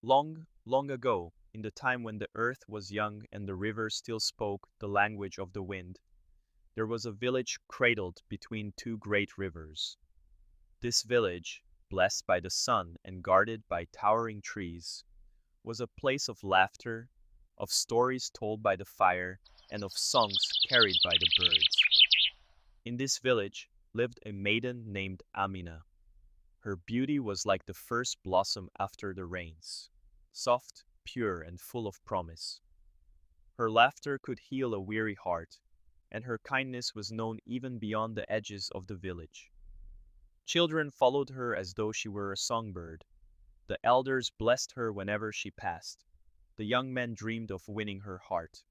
Long, long ago, in the time when the earth was young and the rivers still spoke the language of the wind, there was a village cradled between two great rivers. This village, blessed by the sun and guarded by towering trees, was a place of laughter, of stories told by the fire, and of songs carried by the birds. In this village lived a maiden named Amina. Her beauty was like the first blossom after the rains, soft, pure, and full of promise. Her laughter could heal a weary heart, and her kindness was known even beyond the edges of the village. Children followed her as though she were a songbird. The elders blessed her whenever she passed. The young men dreamed of winning her heart.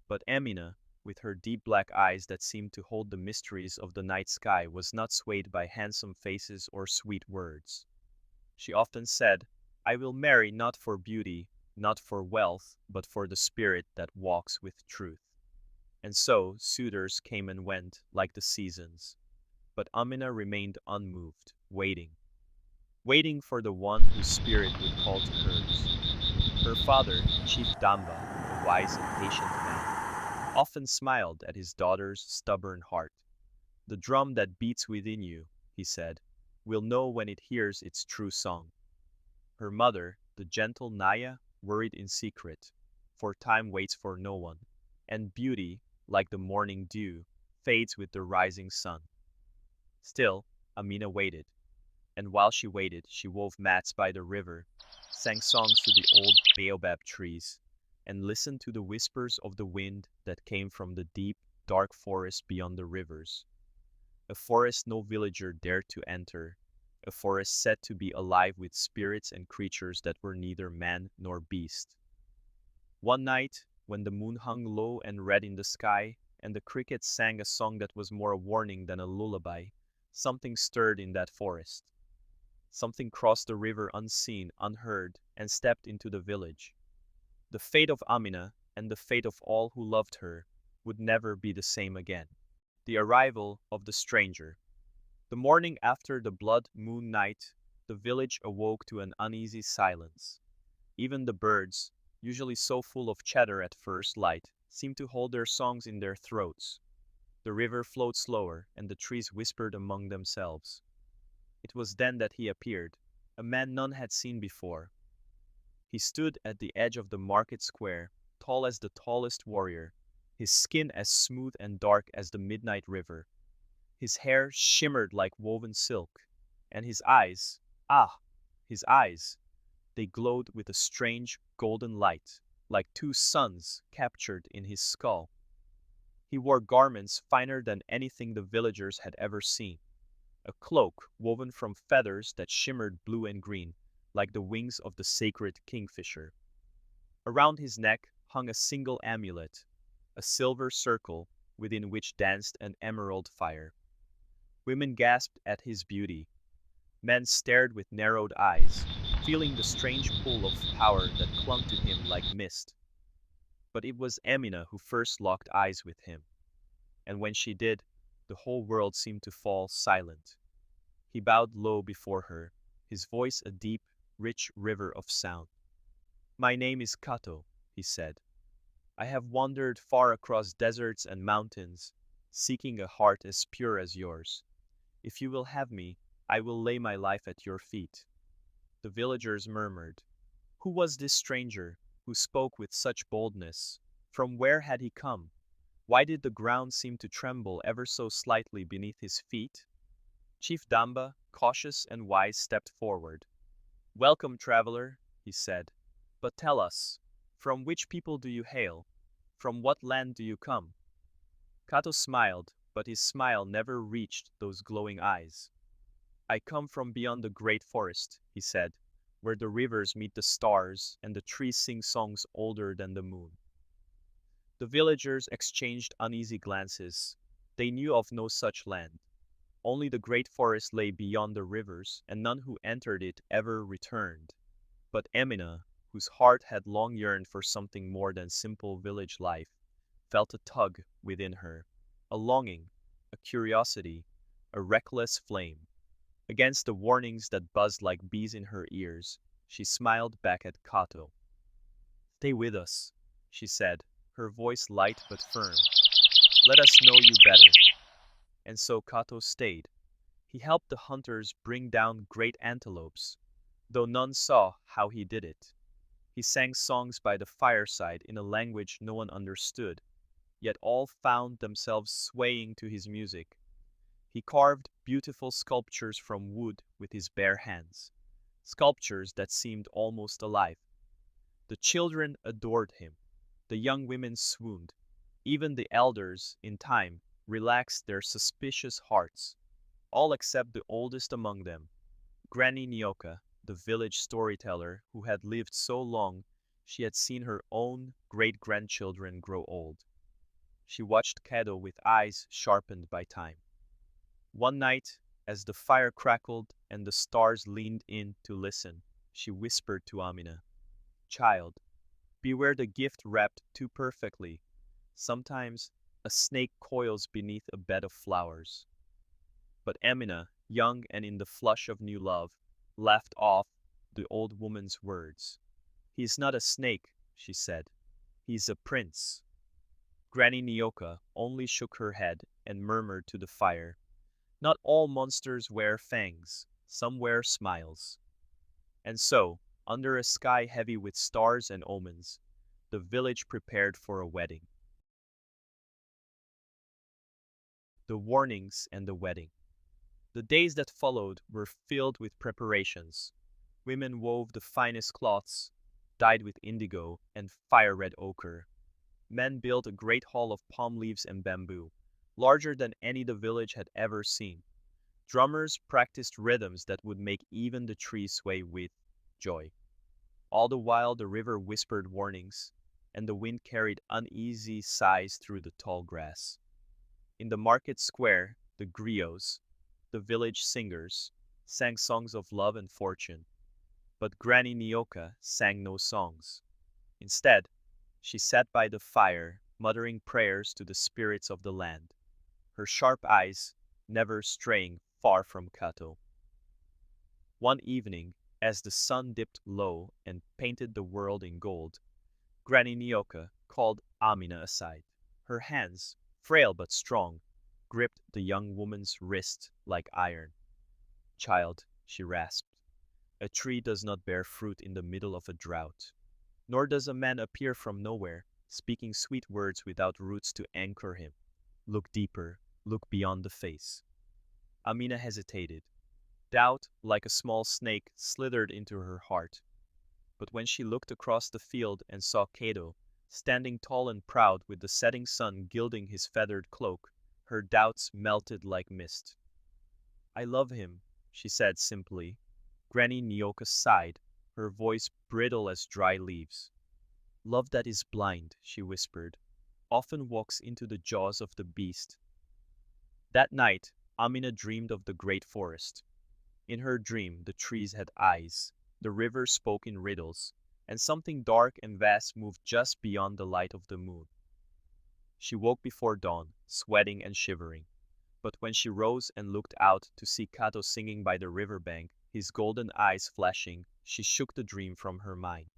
But Amina, with her deep black eyes that seemed to hold the mysteries of the night sky, was not swayed by handsome faces or sweet words. She often said, I will marry not for beauty, not for wealth, but for the spirit that walks with truth. And so suitors came and went, like the seasons. But Amina remained unmoved, waiting for the one whose spirit would call to hers. Her father, Chief Damba, a wise and patient man, often smiled at his daughter's stubborn heart. The drum that beats within you, he said, will know when it hears its true song. Her mother, the gentle Naya, worried in secret, for time waits for no one, and beauty, like the morning dew, fades with the rising sun. Still, Amina waited, and while she waited, she wove mats by the river, sang songs to the old baobab trees, and listened to the whispers of the wind that came from the deep, dark forest beyond the rivers. A forest no villager dared to enter, a forest said to be alive with spirits and creatures that were neither man nor beast. One night, when the moon hung low and red in the sky, and the crickets sang a song that was more a warning than a lullaby, something stirred in that forest. Something crossed the river unseen, unheard, and stepped into the village. The fate of Amina, and the fate of all who loved her, would never be the same again. The arrival of the stranger. The morning after the blood moon night, the village awoke to an uneasy silence. Even the birds, usually so full of chatter at first light, seemed to hold their songs in their throats. The river flowed slower, and the trees whispered among themselves. It was then that he appeared, a man none had seen before. He stood at the edge of the market square, tall as the tallest warrior, his skin as smooth and dark as the midnight river. His hair shimmered like woven silk, and his eyes, ah, his eyes, they glowed with a strange golden light, like two suns captured in his skull. He wore garments finer than anything the villagers had ever seen, a cloak woven from feathers that shimmered blue and green, like the wings of the sacred kingfisher. Around his neck hung a single amulet, a silver circle within which danced an emerald fire. Women gasped at his beauty. Men stared with narrowed eyes, feeling the strange pull of power that clung to him like mist. But it was Amina who first locked eyes with him, and when she did, the whole world seemed to fall silent. He bowed low before her, his voice a deep, rich river of sound. My name is Kato, he said. I have wandered far across deserts and mountains, seeking a heart as pure as yours. If you will have me, I will lay my life at your feet. The villagers murmured. Who was this stranger, who spoke with such boldness? From where had he come? Why did the ground seem to tremble ever so slightly beneath his feet? Chief Damba, cautious and wise, stepped forward. Welcome, traveler, he said. But tell us, from which people do you hail? From what land do you come? Kato smiled, but his smile never reached those glowing eyes. I come from beyond the great forest, he said, where the rivers meet the stars and the trees sing songs older than the moon. The villagers exchanged uneasy glances. They knew of no such land. Only the great forest lay beyond the rivers, and none who entered it ever returned. But Amina, whose heart had long yearned for something more than simple village life, felt a tug within her, a longing, a curiosity, a reckless flame. Against the warnings that buzzed like bees in her ears, She smiled back at Kato. Stay with us, she said, her voice light but firm. Let us know you better. And so Kato stayed. He helped the hunters bring down great antelopes, though none saw how he did it. He sang songs by the fireside in a language no one understood, yet all found themselves swaying to his music. He carved beautiful sculptures from wood with his bare hands, sculptures that seemed almost alive. The children adored him. The young women swooned. Even the elders, in time, relaxed their suspicious hearts, all except the oldest among them, Granny Nyoka, the village storyteller who had lived so long she had seen her own great-grandchildren grow old. She watched Kado with eyes sharpened by time. One night, as the fire crackled and the stars leaned in to listen, she whispered to Amina, "Child, beware the gift wrapped too perfectly. Sometimes a snake coils beneath a bed of flowers." But Amina, young and in the flush of new love, laughed off the old woman's words. "He is not a snake," she said. "He is a prince." Granny Nyoka only shook her head and murmured to the fire, "Not all monsters wear fangs, some wear smiles." And so, under a sky heavy with stars and omens, the village prepared for a wedding. The warnings and the wedding. The days that followed were filled with preparations. Women wove the finest cloths, dyed with indigo and fire-red ochre. Men built a great hall of palm leaves and bamboo, larger than any the village had ever seen. Drummers practiced rhythms that would make even the trees sway with joy. All the while the river whispered warnings, and the wind carried uneasy sighs through the tall grass. In the market square, the griots, the village singers, sang songs of love and fortune. But Granny Nyoka sang no songs. Instead, she sat by the fire, muttering prayers to the spirits of the land, her sharp eyes never straying far from Kato. One evening, as the sun dipped low and painted the world in gold, Granny Nyoka called Amina aside. Her hands, frail but strong, gripped the young woman's wrist like iron. "Child," she rasped, "a tree does not bear fruit in the middle of a drought. Nor does a man appear from nowhere, speaking sweet words without roots to anchor him. Look deeper, look beyond the face." Amina hesitated. Doubt, like a small snake, slithered into her heart. But when she looked across the field and saw Kato, standing tall and proud with the setting sun gilding his feathered cloak, her doubts melted like mist. "I love him," she said simply. Granny Nyoka sighed, her voice brittle as dry leaves. "Love that is blind," she whispered, "often walks into the jaws of the beast." That night, Amina dreamed of the great forest. In her dream, the trees had eyes, the river spoke in riddles, and something dark and vast moved just beyond the light of the moon. She woke before dawn, sweating and shivering. But when she rose and looked out to see Kato singing by the riverbank, his golden eyes flashing, she shook the dream from her mind.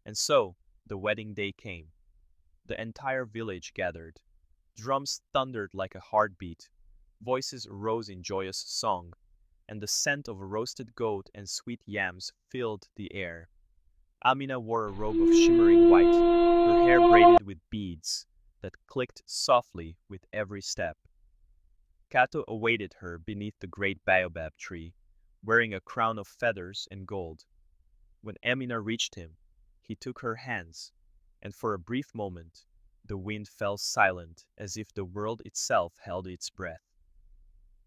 And so, the wedding day came. The entire village gathered. Drums thundered like a heartbeat. Voices rose in joyous song, and the scent of roasted goat and sweet yams filled the air. Amina wore a robe of shimmering white, her hair braided with beads that clicked softly with every step. Kato awaited her beneath the great baobab tree, wearing a crown of feathers and gold. When Amina reached him, he took her hands, and for a brief moment, the wind fell silent as if the world itself held its breath.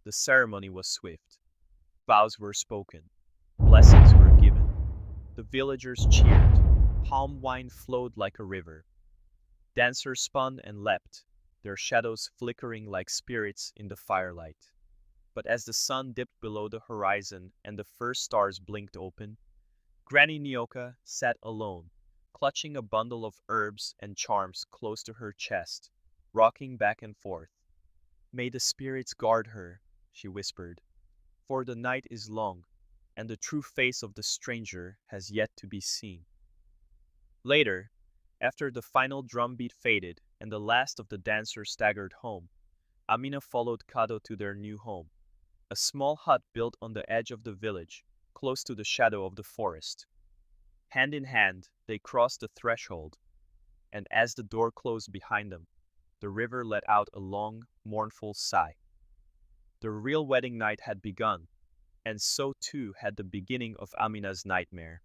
The ceremony was swift. Vows were spoken. Blessings were given. The villagers cheered. Palm wine flowed like a river. Dancers spun and leapt, their shadows flickering like spirits in the firelight. But as the sun dipped below the horizon and the first stars blinked open, Granny Nyoka sat alone, clutching a bundle of herbs and charms close to her chest, rocking back and forth. "May the spirits guard her," she whispered, "for the night is long, and the true face of the stranger has yet to be seen. Later, after the final drumbeat faded and the last of the dancers staggered home, Amina followed Kado to their new home, a small hut built on the edge of the village, close to the shadow of the forest. Hand in hand, they crossed the threshold, and as the door closed behind them, the river let out a long, mournful sigh. The real wedding night had begun, and so too had the beginning of Amina's nightmare.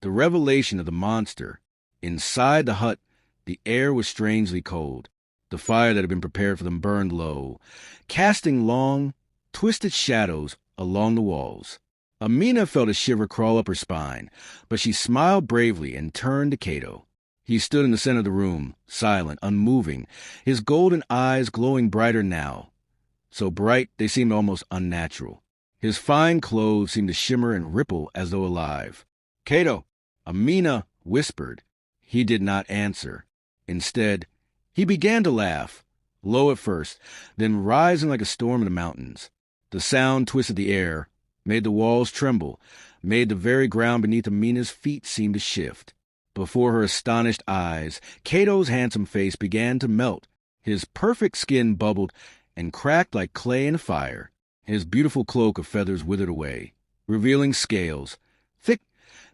The revelation of the monster. Inside the hut, the air was strangely cold. The fire that had been prepared for them burned low, casting long, twisted shadows along the walls. Amina felt a shiver crawl up her spine, but she smiled bravely and turned to Cato. He stood in the center of the room, silent, unmoving, his golden eyes glowing brighter now. So bright they seemed almost unnatural. His fine clothes seemed to shimmer and ripple as though alive. "Cato," Amina whispered. He did not answer. Instead, he began to laugh, low at first, then rising like a storm in the mountains. The sound twisted the air, made the walls tremble, made the very ground beneath Amina's feet seem to shift. Before her astonished eyes, Cato's handsome face began to melt. His perfect skin bubbled and cracked like clay in a fire. His beautiful cloak of feathers withered away, revealing scales, thick,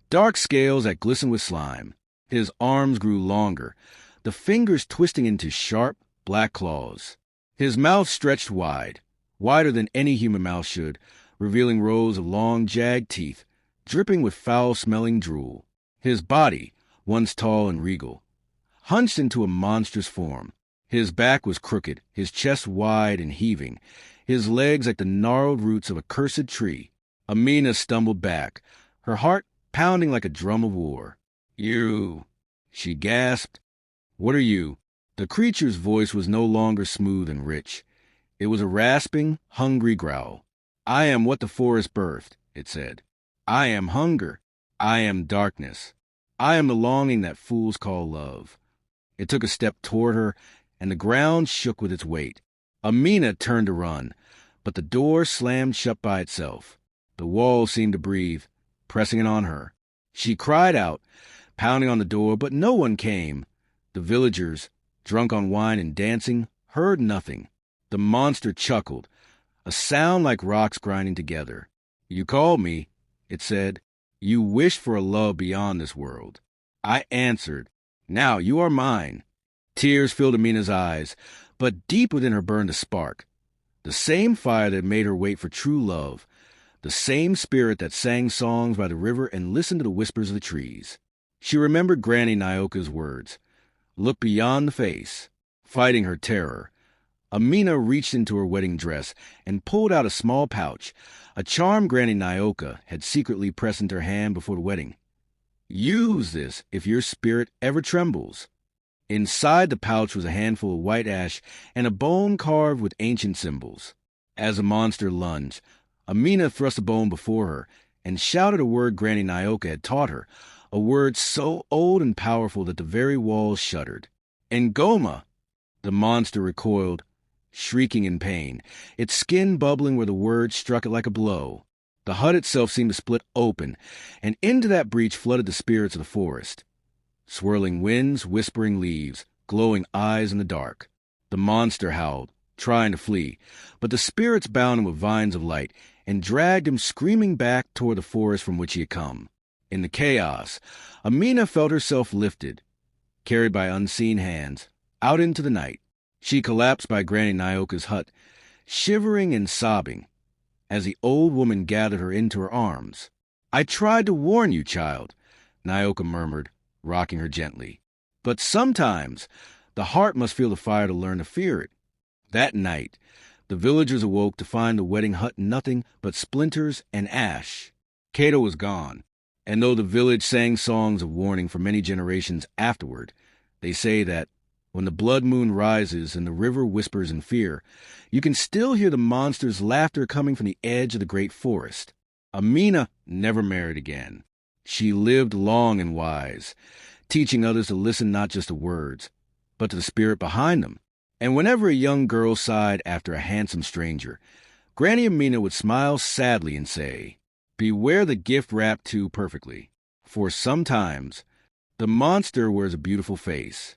dark scales that glistened with slime. His arms grew longer, the fingers twisting into sharp, black claws. His mouth stretched wide, wider than any human mouth should, revealing rows of long, jagged teeth, dripping with foul-smelling drool. His body, once tall and regal, hunched into a monstrous form. His back was crooked, his chest wide and heaving, his legs like the gnarled roots of a cursed tree. Amina stumbled back, her heart pounding like a drum of war. "You," she gasped. "What are you?" The creature's voice was no longer smooth and rich. It was a rasping, hungry growl. "I am what the forest birthed," it said. "I am hunger. I am darkness. I am the longing that fools call love." It took a step toward her, and the ground shook with its weight. Amina turned to run, but the door slammed shut by itself. The walls seemed to breathe, pressing in on her. She cried out, pounding on the door, but no one came. The villagers, drunk on wine and dancing, heard nothing. The monster chuckled, a sound like rocks grinding together. "You called me," it said. "You wished for a love beyond this world. I answered. Now you are mine." Tears filled Amina's eyes, but deep within her burned a spark. The same fire that made her wait for true love. The same spirit that sang songs by the river and listened to the whispers of the trees. She remembered Granny Nyoka's words. Look beyond the face. Fighting her terror, Amina reached into her wedding dress and pulled out a small pouch, a charm Granny Nyoka had secretly pressed into her hand before the wedding. "Use this if your spirit ever trembles." Inside the pouch was a handful of white ash and a bone carved with ancient symbols. As the monster lunged, Amina thrust the bone before her and shouted a word Granny Nyoka had taught her, a word so old and powerful that the very walls shuddered. "Ngoma!" The monster recoiled, shrieking in pain, its skin bubbling where the word struck it like a blow. The hut itself seemed to split open, and into that breach flooded the spirits of the forest. Swirling winds, whispering leaves, glowing eyes in the dark. The monster howled, trying to flee, but the spirits bound him with vines of light and dragged him screaming back toward the forest from which he had come. In the chaos, Amina felt herself lifted, carried by unseen hands, out into the night. She collapsed by Granny Nyoka's hut, shivering and sobbing, as the old woman gathered her into her arms. "I tried to warn you, child," Nyoka murmured, rocking her gently. "But sometimes the heart must feel the fire to learn to fear it." That night, the villagers awoke to find the wedding hut nothing but splinters and ash. Cato was gone, and though the village sang songs of warning for many generations afterward, they say that when the blood moon rises and the river whispers in fear, you can still hear the monster's laughter coming from the edge of the great forest. Amina never married again. She lived long and wise, teaching others to listen not just to words, but to the spirit behind them. And whenever a young girl sighed after a handsome stranger, Granny Amina would smile sadly and say, Beware the gift wrapped too perfectly, for sometimes the monster wears a beautiful face.